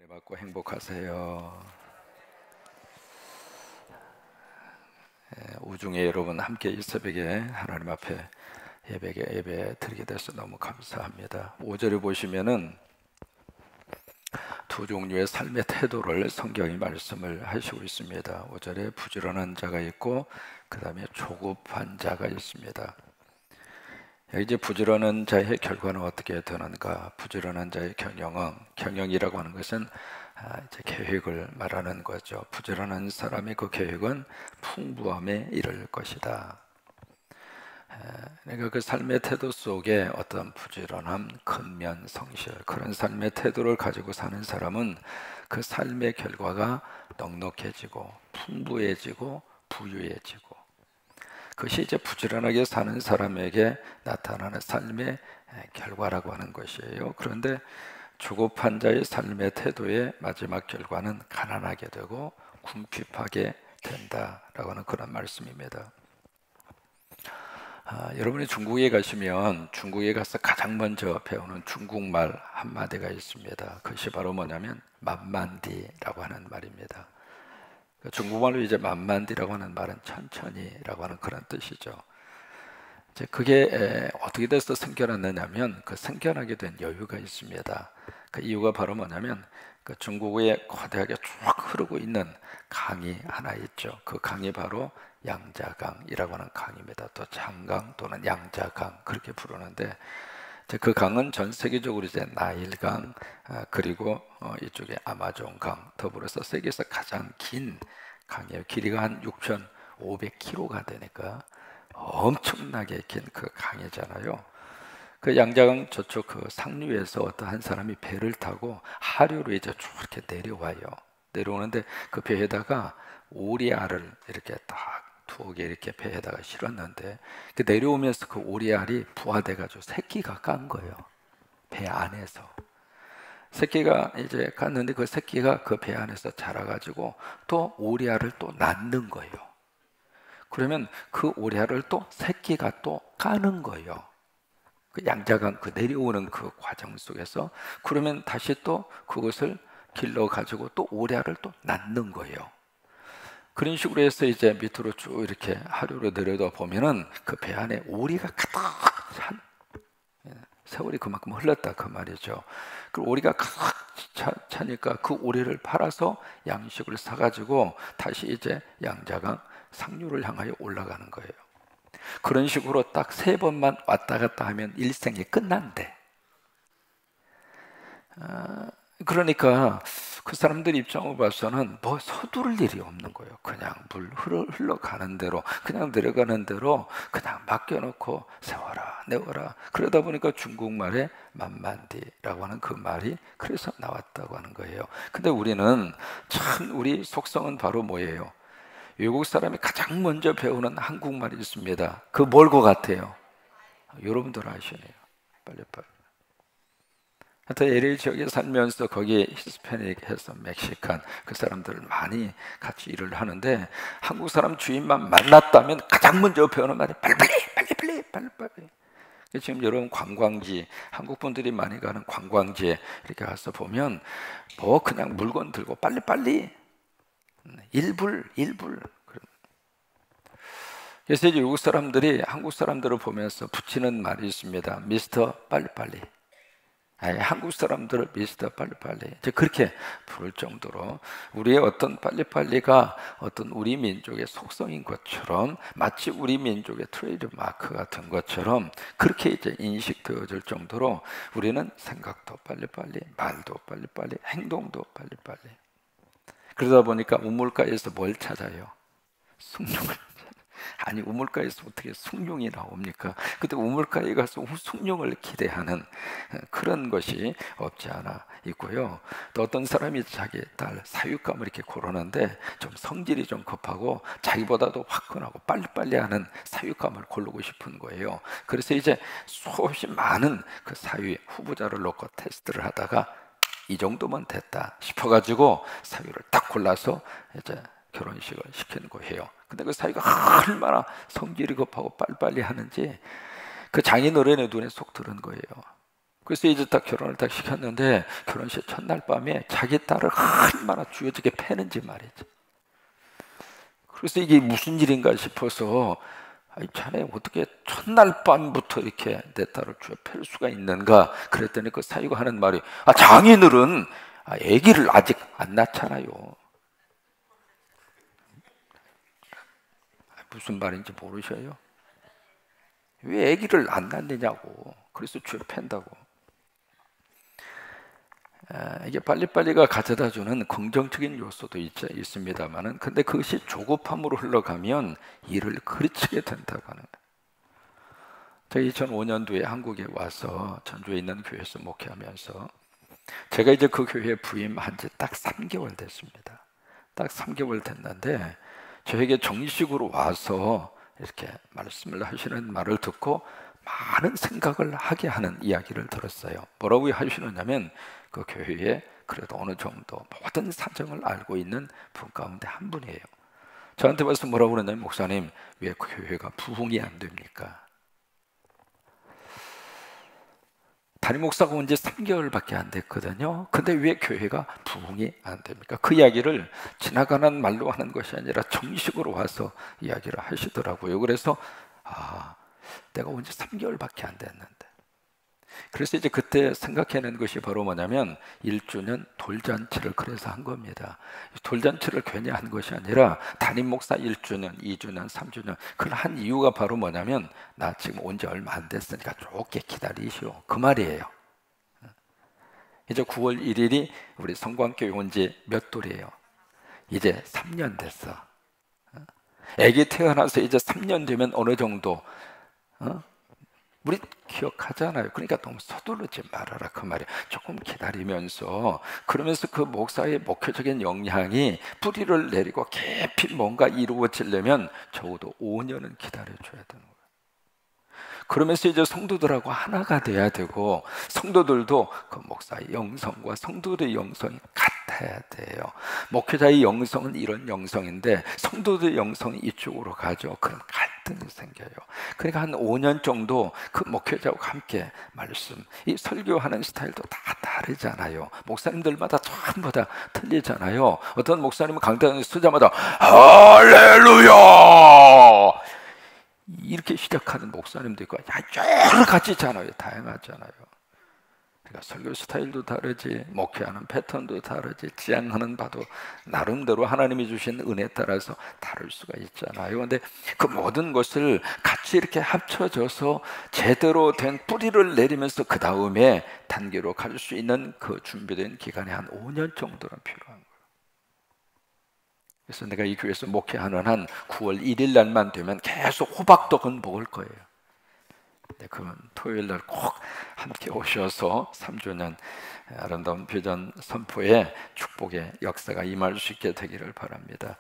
받고 행복하세요. 우중에 여러분 함께 이 새벽에 하나님 앞에 예배 드리게 돼서 너무 감사합니다. 5절에 보시면은 두 종류의 삶의 태도를 성경이 말씀을 하시고 있습니다. 5절에 부지런한 자가 있고 그 다음에 조급한 자가 있습니다. 이제 부지런한 자의 결과는 어떻게 되는가? 부지런한 자의 경영이라고 하는 것은 이제 계획을 말하는 거죠. 부지런한 사람의 그 계획은 풍부함에 이를 것이다. 그러니까 그 삶의 태도 속에 어떤 부지런함, 근면, 성실 그런 삶의 태도를 가지고 사는 사람은 그 삶의 결과가 넉넉해지고 풍부해지고 부유해지고 그것이 이제 부지런하게 사는 사람에게 나타나는 삶의 결과라고 하는 것이에요. 그런데 조급한 자의 삶의 태도의 마지막 결과는 가난하게 되고 궁핍하게 된다라고 하는 그런 말씀입니다. 여러분이 중국에 가시면 중국에 가서 가장 먼저 배우는 중국말 한마디가 있습니다. 그것이 바로 뭐냐면 만만디라고 하는 말입니다. 중국말로 이제 만만디라고 하는 말은 천천히라고 하는 그런 뜻이죠. 이제 그게 어떻게 돼서 생겨났느냐면 그 생겨나게 된 여유가 있습니다. 그 이유가 바로 뭐냐면 그 중국의 거대하게 쭉 흐르고 있는 강이 하나 있죠. 그 강이 바로 양자강이라고 하는 강입니다. 또 장강 또는 양자강 그렇게 부르는데 그 강은 전 세계적으로 이제 나일강 그리고 이쪽에 아마존강 더불어서 세계에서 가장 긴 강이에요. 길이가 한 6,500km가 되니까 엄청나게 긴 그 강이잖아요. 그 양자강 저쪽 그 상류에서 어떤 한 사람이 배를 타고 하류로 이제 쭉 이렇게 내려와요. 내려오는데 그 배에다가 오리알을 이렇게 딱 두어 개 이렇게 배에다가 실었는데 그 내려오면서 그 오리알이 부화돼가지고 새끼가 깐 거예요. 배 안에서. 새끼가 이제 갔는데 그 새끼가 그 배 안에서 자라가지고 또 오리알을 또 낳는 거예요. 그러면 그 오리알을 또 새끼가 또 까는 거예요. 그 양자강 그 내려오는 그 과정 속에서 그러면 다시 또 그것을 길러 가지고 또 오리알을 또 낳는 거예요. 그런 식으로 해서 이제 밑으로 쭉 이렇게 하류로 내려다 보면은 그 배 안에 오리가 가득 찬 세월이 그만큼 흘렀다 그 말이죠. 그 오리가 가득 차니까 그 오리를 팔아서 양식을 사가지고 다시 이제 양자강 상류를 향하여 올라가는 거예요. 그런 식으로 딱 3번만 왔다 갔다 하면 일생이 끝난대. 그러니까 그 사람들 입장으로 봐서는 뭐 서두를 일이 없는 거예요. 그냥 물 흘러가는 대로 그냥 내려가는 대로 그냥 맡겨놓고 세워라 내워라. 그러다 보니까 중국말에 만만디라고 하는 그 말이 그래서 나왔다고 하는 거예요. 근데 우리는 참 우리 속성은 바로 뭐예요? 외국 사람이 가장 먼저 배우는 한국말이 있습니다. 그 뭘 것 같아요? 여러분들 아시네요. 빨리빨리. 하여튼 LA 지역에 살면서 거기에 히스패닉해서 멕시칸 그 사람들을 많이 같이 일을 하는데 한국 사람 주인만 만났다면 가장 먼저 배우는 말이 빨리빨리. 지금 여러분 관광지 한국 분들이 많이 가는 관광지에 이렇게 가서 보면 뭐 그냥 물건 들고 빨리빨리 일불 그래서 이제 외국 사람들이 한국 사람들을 보면서 붙이는 말이 있습니다. 미스터 빨리빨리. 아니, 한국 사람들을 미스터 빨리빨리 이제 그렇게 부를 정도로 우리의 어떤 빨리빨리가 어떤 우리 민족의 속성인 것처럼 마치 우리 민족의 트레이드 마크 같은 것처럼 그렇게 이제 인식되어질 정도로 우리는 생각도 빨리빨리, 말도 빨리빨리, 행동도 빨리빨리. 그러다 보니까 우물가에서 뭘 찾아요? 숭늉을. 아니 우물가에서 어떻게 숭늉이 나옵니까? 근데 우물가에 가서 숭늉을 기대하는 그런 것이 없지 않아 있고요. 또 어떤 사람이 자기 딸 사육감을 이렇게 고르는데 좀 성질이 좀 급하고 자기보다도 화끈하고 빨리빨리 하는 사육감을 고르고 싶은 거예요. 그래서 이제 수없이 많은 그 사육 후보자를 놓고 테스트를 하다가 이 정도면 됐다 싶어가지고 사유를 딱 골라서 이제 결혼식을 시키는 거예요. 근데 그 사위가 얼마나 성질이 급하고 빨리빨리 하는지 그 장인어른의 눈에 쏙 들은 거예요. 그래서 이제 딱 결혼을 딱 시켰는데 결혼식 첫날 밤에 자기 딸을 얼마나 쥐어지게 패는지 말이지. 그래서 이게 무슨 일인가 싶어서 아이 자네 어떻게 첫날 밤부터 이렇게 내 딸을 쥐어 팰 수가 있는가 그랬더니 그 사위가 하는 말이 장인어른 아기를 아직 안 낳잖아요. 무슨 말인지 모르셔요? 왜 아기를 안 낳느냐고. 그래서 쥐어 팬다고. 이게 빨리빨리가 가져다주는 긍정적인 요소도 있습니다만은 근데 그것이 조급함으로 흘러가면 일을 그르치게 된다고 하는 거예요. 제가 2005년도에 한국에 와서 전주에 있는 교회에서 목회하면서 제가 이제 그 교회에 부임한 지 딱 3개월 됐습니다. 딱 3개월 됐는데 저에게 정식으로 와서 이렇게 말씀을 하시는 말을 듣고 많은 생각을 하게 하는 이야기를 들었어요. 뭐라고 하시느냐면 그 교회에 그래도 어느 정도 모든 사정을 알고 있는 분 가운데 한 분이에요. 저한테 와서 뭐라고 그러냐면 목사님 왜 그 교회가 부흥이 안 됩니까? 담임 목사가 온 지 3개월밖에 안 됐거든요. 근데 왜 교회가 부흥이 안 됩니까? 그 이야기를 지나가는 말로 하는 것이 아니라 정식으로 와서 이야기를 하시더라고요. 그래서 내가 온 지 3개월밖에 안 됐는데 그래서 이제 그때 생각해낸 것이 바로 뭐냐면 1주년 돌잔치를 그래서 한 겁니다. 돌잔치를 괜히 한 것이 아니라 담임 목사 1주년, 2주년, 3주년 그걸 한 이유가 바로 뭐냐면 나 지금 온 지 얼마 안 됐으니까 좋게 기다리시오 그 말이에요. 이제 9월 1일이 우리 성광교회 온 지 몇 돌이에요? 이제 3년 됐어. 애기 태어나서 이제 3년 되면 어느 정도 우리 기억하잖아요. 그러니까 너무 서두르지 말아라 그 말이에요. 조금 기다리면서 그러면서 그 목사의 목회적인 역량이 뿌리를 내리고 깊이 뭔가 이루어지려면 적어도 5년은 기다려줘야 되는 거예요. 그러면서 이제 성도들하고 하나가 돼야 되고 성도들도 그 목사의 영성과 성도들의 영성이 같아야 돼요. 목회자의 영성은 이런 영성인데 성도들의 영성이 이쪽으로 가죠. 그럼 갈등이 생겨요. 그러니까 한 5년 정도 그 목회자와 함께 말씀, 이 설교하는 스타일도 다 다르잖아요. 목사님들마다 전부 다 틀리잖아요. 어떤 목사님은 강단에 서자마자 할렐루야 이렇게 시작하는 목사님도 있고 여러 가지 있잖아요. 다양하잖아요. 그러니까 설교 스타일도 다르지, 목회하는 패턴도 다르지, 지향하는 바도 나름대로 하나님이 주신 은혜에 따라서 다를 수가 있잖아요. 그런데 그 모든 것을 같이 이렇게 합쳐져서 제대로 된 뿌리를 내리면서 그 다음에 단계로 갈 수 있는 그 준비된 기간이 한 5년 정도는 필요한 거예요. 그래서 내가 이 교회에서 목회하는 한 9월 1일 날만 되면 계속 호박떡은 먹을 거예요. 그러면 토요일 날 꼭 함께 오셔서 3주년 아름다운 비전 선포에 축복의 역사가 임할 수 있게 되기를 바랍니다.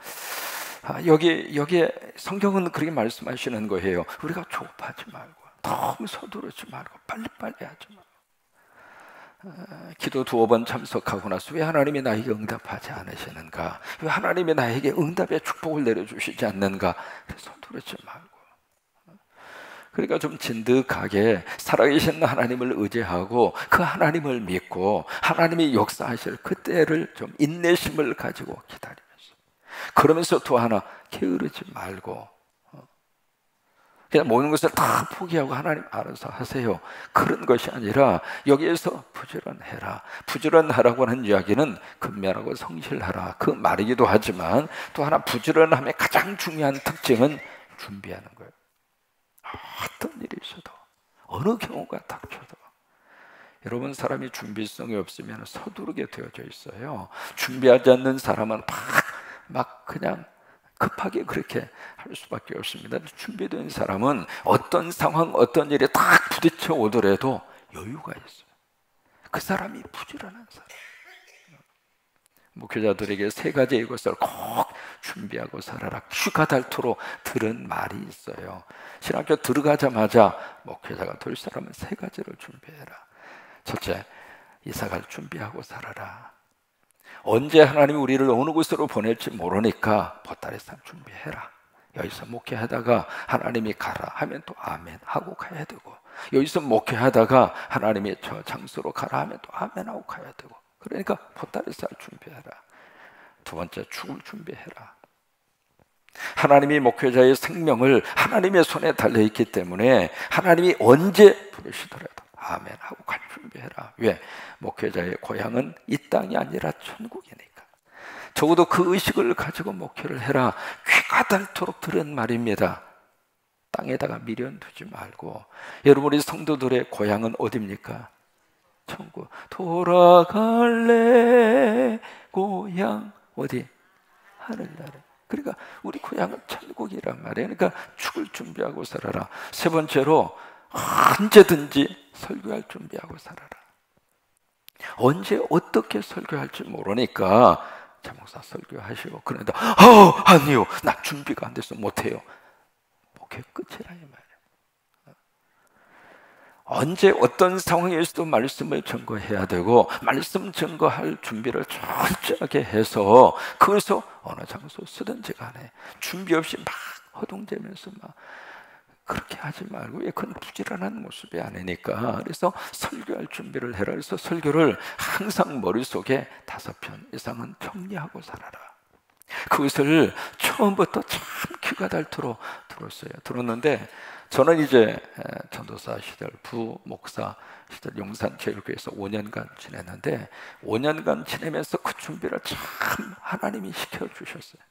여기에 성경은 그렇게 말씀하시는 거예요. 우리가 조급하지 말고 너무 서두르지 말고 빨리빨리 하지 말고 기도 2번 참석하고 나서 왜 하나님이 나에게 응답하지 않으시는가? 왜 하나님이 나에게 응답의 축복을 내려주시지 않는가? 서두르지 말고 그러니까 좀 진득하게 살아계신 하나님을 의지하고 그 하나님을 믿고 하나님이 역사하실 그때를 좀 인내심을 가지고 기다리면서 그러면서 또 하나 게으르지 말고 그냥 모든 것을 다 포기하고 하나님 알아서 하세요 그런 것이 아니라 여기에서 부지런해라. 부지런하라고 하는 이야기는 근면하고 성실하라 그 말이기도 하지만 또 하나 부지런함의 가장 중요한 특징은 준비하는 거예요. 어떤 일이 있어도 어느 경우가 닥쳐도 여러분 사람이 준비성이 없으면 서두르게 되어져 있어요. 준비하지 않는 사람은 막 그냥 급하게 그렇게 할 수밖에 없습니다. 준비된 사람은 어떤 상황 어떤 일에 딱 부딪혀 오더라도 여유가 있어요. 그 사람이 부지런한 사람. 목회자들에게 3가지의 것을 꼭 준비하고 살아라 귀가 닳도록 들은 말이 있어요. 신학교 들어가자마자 목회자가 될 사람은 3가지를 준비해라. 첫째, 이사갈 준비하고 살아라. 언제 하나님이 우리를 어느 곳으로 보낼지 모르니까 보따리 산 준비해라. 여기서 목회하다가 하나님이 가라 하면 또 아멘 하고 가야 되고 여기서 목회하다가 하나님이 저 장소로 가라 하면 또 아멘하고 가야 되고, 그러니까 보따리 쌀 준비해라. 두 번째, 죽을 준비해라. 하나님이 목회자의 생명을 하나님의 손에 달려있기 때문에 하나님이 언제 부르시더라도 아멘하고 갈 준비해라. 왜? 목회자의 고향은 이 땅이 아니라 천국이니까. 적어도 그 의식을 가지고 목회를 해라. 귀가 닳도록 들은 말입니다. 땅에다가 미련 두지 말고. 여러분, 우리 성도들의 고향은 어디입니까? 천국. 돌아갈래 고향 어디? 하늘나라. 그러니까 우리 고향은 천국이란 말이에요. 그러니까 죽을 준비하고 살아라. 세 번째로, 언제든지 설교할 준비하고 살아라. 언제 어떻게 설교할지 모르니까 자, 목사 설교하시고, 그런데 아니요, 나 준비가 안 돼서 못해요. 목회 끝이라 이 말이에요. 언제 어떤 상황에서도 말씀을 증거해야 되고, 말씀 증거할 준비를 철저하게 해서, 그래서 어느 장소 쓰든지 간에 준비 없이 막 허둥대면서 막 그렇게 하지 말고, 그건 부지런한 모습이 아니니까. 그래서 설교할 준비를 해라. 그래서 설교를 항상 머릿속에 5편 이상은 정리하고 살아라. 그것을 처음부터 참 귀가 닳도록 들었는데, 저는 이제 전도사 시절, 부목사 시절 용산체육회에서 5년간 지냈는데, 5년간 지내면서 그 준비를 참 하나님이 시켜주셨어요.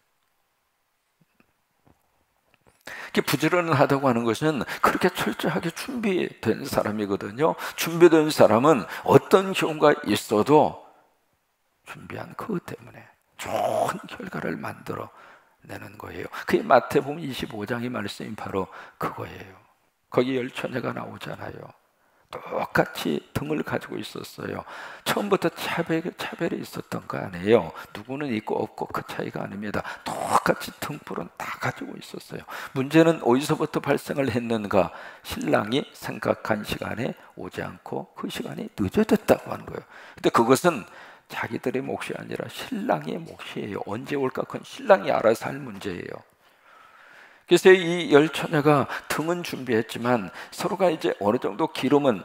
부지런하다고 하는 것은 그렇게 철저하게 준비된 사람이거든요. 준비된 사람은 어떤 경우가 있어도 준비한 그것 때문에 좋은 결과를 만들어 내는 거예요. 그게 마태복음 25장의 말씀이 바로 그거예요. 거기 10처녀가 나오잖아요. 똑같이 등을 가지고 있었어요. 처음부터 차별이 있었던 거 아니에요. 누구는 있고 없고 그 차이가 아닙니다. 똑같이 등불은 다 가지고 있었어요. 문제는 어디서부터 발생을 했는가? 신랑이 생각한 시간에 오지 않고 그 시간이 늦어졌다고 하는 거예요. 근데 그것은 자기들의 몫이 아니라 신랑의 몫이에요. 언제 올까? 그건 신랑이 알아서 할 문제예요. 그래서 이 10처녀가 등은 준비했지만 서로가 이제 어느 정도 기름은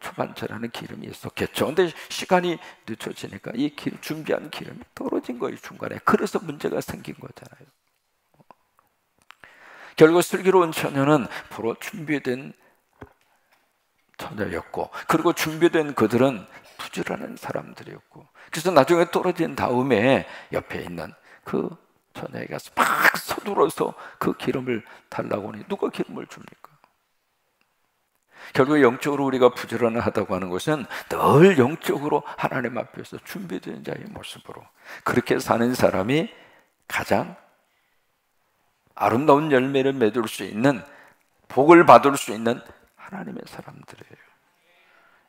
초반처라는 기름이 있었겠죠. 근데 시간이 늦춰지니까 이 준비한 기름이 떨어진 거예요, 중간에. 그래서 문제가 생긴 거잖아요. 결국 슬기로운 처녀는 바로 준비된 처녀였고, 그리고 준비된 그들은 부지런한 사람들이었고, 그래서 나중에 떨어진 다음에 옆에 있는 그 처녀에게 가서 막 서둘러서 그 기름을 달라고 하니 누가 기름을 줍니까? 결국 영적으로 우리가 부지런하다고 하는 것은 늘 영적으로 하나님 앞에서 준비된 자의 모습으로 그렇게 사는 사람이 가장 아름다운 열매를 맺을 수 있는, 복을 받을 수 있는 하나님의 사람들이에요.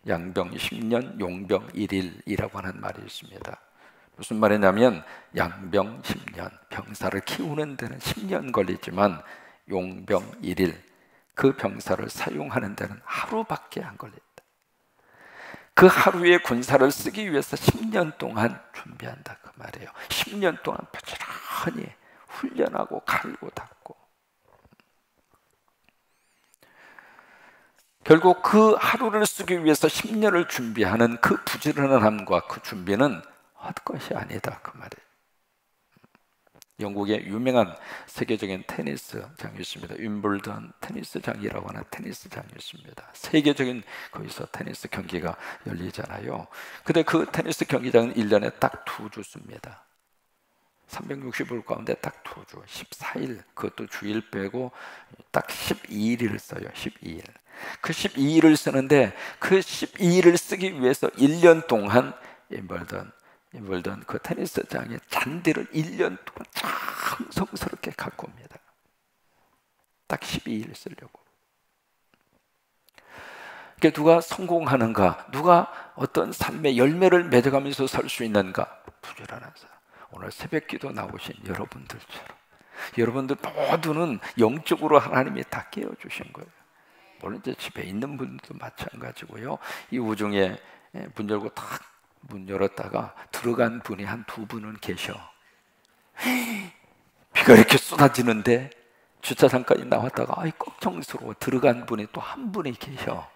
양병 10년, 용병 1일이라고 하는 말이 있습니다. 무슨 말이냐면, 양병 10년, 병사를 키우는 데는 10년 걸리지만 용병 1일, 그 병사를 사용하는 데는 하루밖에 안 걸린다. 그 하루의 군사를 쓰기 위해서 10년 동안 준비한다 그 말이에요. 10년 동안 부지런히 훈련하고 갈고 닦고, 결국 그 하루를 쓰기 위해서 10년을 준비하는 그 부지런함과 그 준비는 헛것이 아니다 그 말이에요. 영국의 유명한 세계적인 테니스장이 있습니다. 윈블던 테니스장이라고 하는 테니스장이 있습니다. 세계적인 거기서 테니스 경기가 열리잖아요. 근데 그 테니스 경기장은 1년에 딱 2주 씁니다. 365일 가운데 딱 2주, 14일, 그것도 주일 빼고 딱 12일을 써요. 12일. 그 12일을 쓰는데, 그 12일을 쓰기 위해서 1년 동안 윈블던 그 테니스장의 잔디를 1년 동안 정성스럽게 갖고 옵니다. 딱 12일 쓰려고. 그게 누가 성공하는가, 누가 어떤 삶의 열매를 맺어가면서 살 수 있는가? 부지런한 사람. 오늘 새벽기도 나오신 여러분들처럼, 여러분들 모두는 영적으로 하나님이 다 깨워주신 거예요. 물론 이제 집에 있는 분들도 마찬가지고요. 이 우중에 문 열고 딱 문 열었다가 들어간 분이 한 2분은 계셔. 비가 이렇게 쏟아지는데 주차장까지 나왔다가 아이 걱정스러워 들어간 분이 또 한 분이 계셔.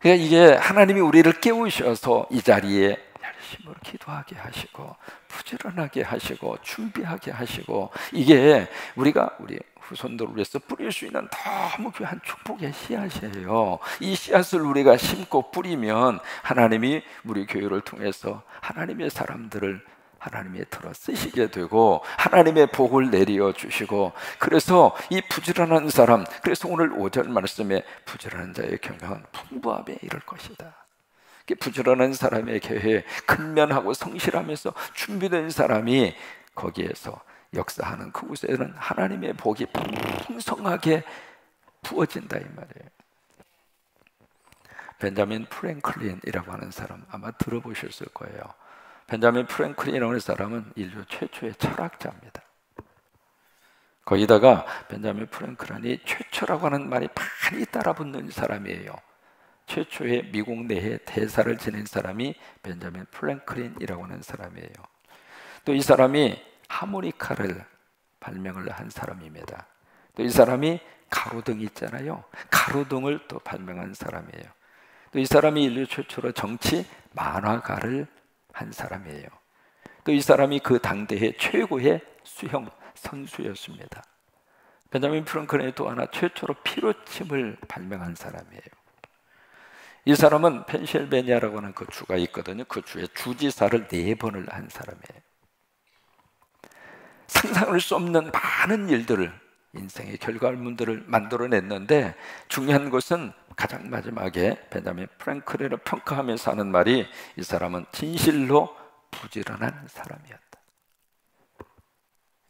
그러니까 이게 하나님이 우리를 깨우셔서 이 자리에 열심히 기도하게 하시고 부지런하게 하시고 준비하게 하시고, 이게 우리가 우리 후손들을 위해서 뿌릴 수 있는 너무 귀한 축복의 씨앗이에요. 이 씨앗을 우리가 심고 뿌리면 하나님이 우리 교회를 통해서 하나님의 사람들을 하나님의 틀어 쓰시게 되고 하나님의 복을 내려 주시고, 그래서 이 부지런한 사람, 그래서 오늘 5절 말씀에 부지런한 자의 경영은 풍부함에 이를 것이다. 부지런한 사람에게 근면하고 성실하면서 준비된 사람이 거기에서 역사하는 그곳에는 하나님의 복이 풍성하게 부어진다 이 말이에요. 벤자민 프랭클린이라고 하는 사람 아마 들어보셨을 거예요. 벤자민 프랭클린이라고 하는 사람은 인류 최초의 철학자입니다. 거기다가 벤자민 프랭클린이 최초라고 하는 말이 많이 따라붙는 사람이에요. 최초의 미국 내에 대사를 지낸 사람이 벤자민 프랭클린이라고 하는 사람이에요. 또 이 사람이 하모니카를 발명을 한 사람입니다. 또 이 사람이 가로등 있잖아요. 가로등을 또 발명한 사람이에요. 또 이 사람이 인류 최초로 정치 만화가를 한 사람이에요. 또 이 사람이 그 당대의 최고의 수영 선수였습니다. 벤자민 프랭클린이 또 하나 최초로 피로침을 발명한 사람이에요. 이 사람은 펜실베니아라고 하는 그 주가 있거든요. 그 주의 주지사를 4번을 한 사람이에요. 상상할 수 없는 많은 일들을, 인생의 결과물들을 만들어냈는데, 중요한 것은 가장 마지막에 벤자민 프랭클린을 평가하면서 하는 말이, 이 사람은 진실로 부지런한 사람이었다.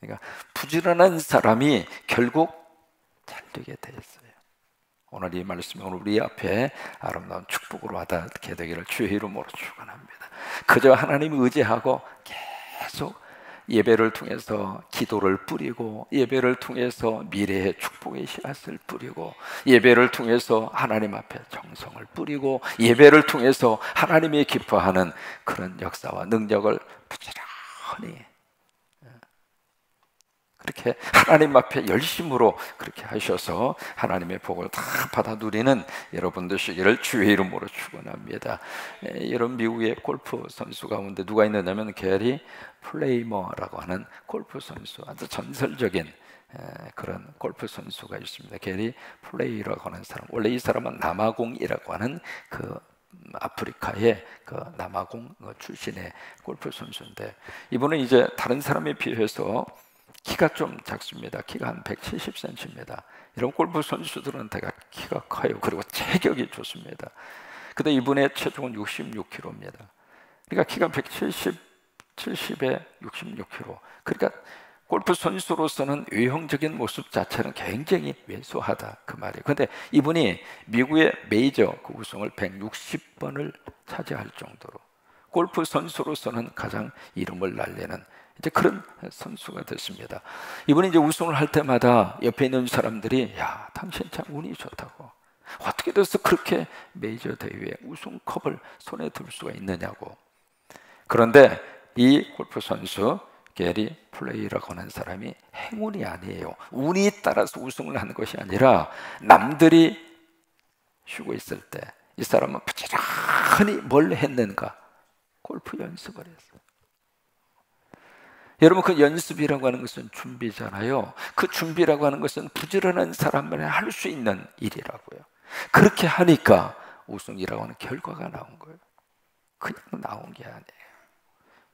그러니까 부지런한 사람이 결국 잘 되게 되었어요. 오늘 이 말씀이 오늘 우리 앞에 아름다운 축복으로 와닿게 되기를 주의 이름으로 축원합니다. 그저 하나님을 의지하고 계속 예배를 통해서 기도를 뿌리고, 예배를 통해서 미래의 축복의 씨앗을 뿌리고, 예배를 통해서 하나님 앞에 정성을 뿌리고, 예배를 통해서 하나님이 기뻐하는 그런 역사와 능력을 부지런히 그렇게 하나님 앞에 열심으로 그렇게 하셔서 하나님의 복을 다 받아 누리는 여러분 되시기를 주의 이름으로 축원합니다. 여러분, 미국의 골프 선수 가운데 누가 있느냐면 게리 플레이머라고 하는 골프 선수, 아주 전설적인 그런 골프 선수가 있습니다. 게리 플레이라고 하는 사람, 원래 이 사람은 남아공이라고 하는 그 아프리카의 그 남아공 출신의 골프 선수인데, 이분은 이제 다른 사람에 비해서 키가 좀 작습니다. 키가 한 170cm입니다. 이런 골프 선수들은 대가 키가 커요. 그리고 체격이 좋습니다. 근데 이분의 체중은 66kg입니다. 그러니까 키가 170, 70에 66kg. 그러니까 골프 선수로서는 외형적인 모습 자체는 굉장히 왜소하다 그 말이에요. 근데 이분이 미국의 메이저 그 우승을 160번을 차지할 정도로 골프 선수로서는 가장 이름을 날리는 이제 그런 선수가 됐습니다. 이분이 이제 우승을 할 때마다 옆에 있는 사람들이, 야, 당신 참 운이 좋다고, 어떻게 돼서 그렇게 메이저 대회에 우승컵을 손에 들 수가 있느냐고. 그런데 이 골프 선수 게리 플레이라고 하는 사람이 행운이 아니에요. 운이 따라서 우승을 하는 것이 아니라, 남들이 쉬고 있을 때 이 사람은 부지런히 뭘 했는가? 골프 연습을 했어요. 여러분, 그 연습이라고 하는 것은 준비잖아요. 그 준비라고 하는 것은 부지런한 사람만이 할 수 있는 일이라고요. 그렇게 하니까 우승이라고 하는 결과가 나온 거예요. 그냥 나온 게 아니에요.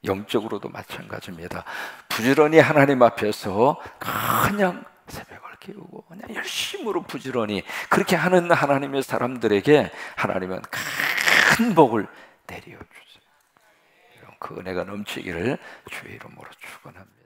영적으로도 마찬가지입니다. 부지런히 하나님 앞에서 그냥 새벽을 깨우고 그냥 열심으로 부지런히 그렇게 하는 하나님의 사람들에게 하나님은 큰 복을 내려주세요. 그 은혜가 넘치기를 주의 이름으로 축원합니다.